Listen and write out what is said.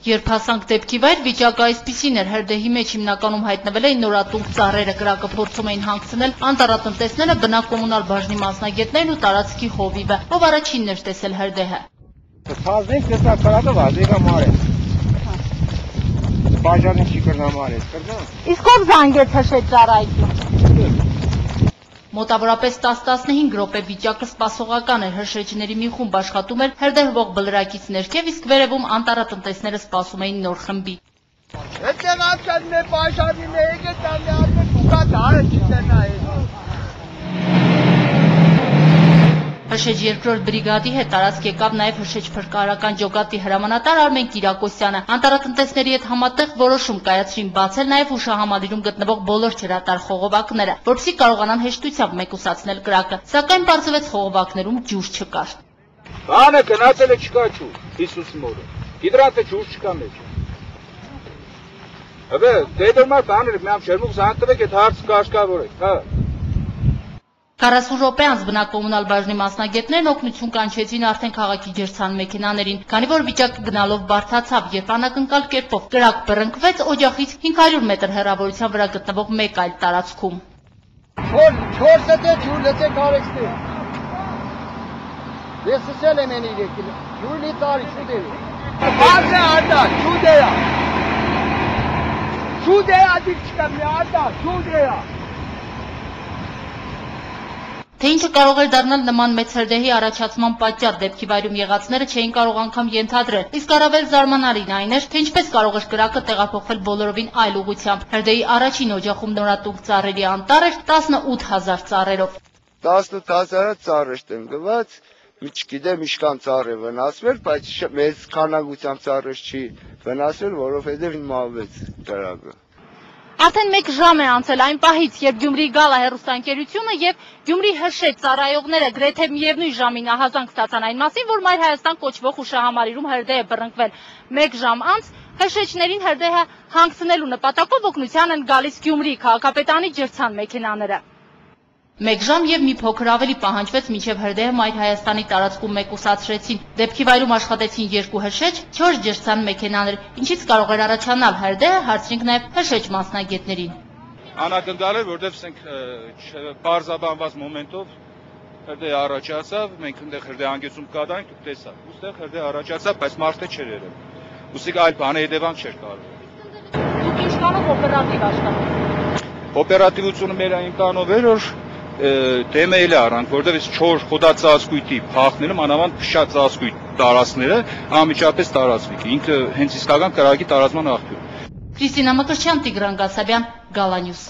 Երբ հասանք դեպքի վայր, վիճակը այսպիսին էր, հրդեհի մեջ հիմնականում հայտնվել էին նորատունկ ծառերը, կրակը փորձում էին հանգցնել անտառատնտեսները, բնակ կոմունալ բաժնի մասնագետներն ու տարածքի հովիվը, ով առաջինն էր տեսել հրդեհը։ Փազնենք տեսա կրակը վազեգա մարեց։ Բաժանին չի կրնա մարեց, կրնա։ Իսկ ով զանգեց հրշեջ ծառայություն։ Մոտավորապես 10-15 րոպե վիճակը սպասողական էր, հրշեջների մի խումբ աշխատում էր հրդեհվող բլրակից ներքև, իսկ վերևում անտառատնտեսները սպասում էին նոր խմբի։ Հրշեջ երկրորդ բրիգադի հետ տարածք եկավ նաև հրշեջ փրկարարական ջոկատի հրամանատար Արմեն Կիրակոսյանը։ Անտառատնտեսների հետ համատեղ որոշում կայացրին բացել նաև հուշահամալիրում գտնվող բոլոր ջրատար խողովակները, որպեսզի կարողանան հեշտությամբ մեկուսացնել կրակը, սակայն պարզվեց խողովակներում ջուր չկար։ Բանը գնացել է չկա ջուր, Հիսուսի մորը։ Հիդրատը ջուր չկա մեջ։ Հəbə, դեդորմար բաներ միամ շերմուղ զանտվեք այդ հարցը կաշկավորեք, հա։ 40 րոպե անց բնակ կոմունալ բաժնի մասնագետներն օգնություն կանչեցին արդեն քաղաքի ջրցան մեքենաներին, քանի որ վիճակը գնալով բարդացավ, երբ անակնկալ կերպով կրակ բռնկվեց օջախից 500 մետր հեռավորության վրա գտնվող մեկ այլ տարածքում։ Թե ինչը կարող էր դառնալ նման մեծ հրդեհի առաջացման պատճառ, դեպքի վայրում եղածները չէին կարող անգամ ենթադրել, իսկ առավել զարմանալին այն էր, թե ինչպես կարող էր կրակը տեղափոխվել բոլորովին այլ ուղղությամբ։ Հրդեհի առաջին օջախում նորատունկ ծառերի անտառ էր 18000 ծառերով։ 18000 ծառ էր տնկված, չգիտեմ ինչքան ծառ է վնասվել, բայց մեծ քանակությամբ ծառ չի վնասվել, որովհետև մահվեց կրակը։ Արդեն 1 ժամ է անցել այն պահից, երբ Գյումրի գալա հեռուստաընկերությունը եւ Գյումրի հրշեջ ծառայողները գրեթե միևնույն ժամին ահազանգ ստացան այն մասին, որ Մայր Հայաստան կոչվող հուշահամալիրում հրդեհ է բռնկվել։ 1 ժամ անց հրշեջներին հրդեհը հանգցնելու նպատակով օգնության են գալիս Գյումրի քաղաքապետարանի ջրցան մեքենաները։ 1 ժամ եւ մի փոքր ավելի պահանջվեց մինչեւ հրդեհը Մայր Հայաստանի տարածքում մեկուսացրեցին։ Դեպքի վայրում աշխատեցին 2 հրշեջ, 4 ջրցան մեքենաներ, ինչից կարող էր առաջանալ հրդեհը, հարցրինք նաեւ հրշեջ մասնագետներին։ Անակնկալ էր, որտեղ ասենք բարձաբանված մոմենտով հրդեհը առաջացավ, մենք այնտեղ հրդեհ հանգեցում կատարենք, տեսանք, ուստեղ հրդեհ առաջացավ, բայց մարդը չէր եղել։ Ուստի այլ բանը հետևանք չէր կարող։ Դուք ինչքանով օպերատիվ աշխատում։ Օպերատիվությունը մեր այնքանով էր, որ դեմել է առանք, որտեղ 4 խոդածածկույթի փախները, մանավանդ փշած ծածկույթ տարածքները անմիջապես տարածվիկ։ Ինքը հենց իսկական կրակի տարածման աղբյուր։ Կրիստինա Մկրտչյան, Տիգրան Գասաբյան, Գալանյուս։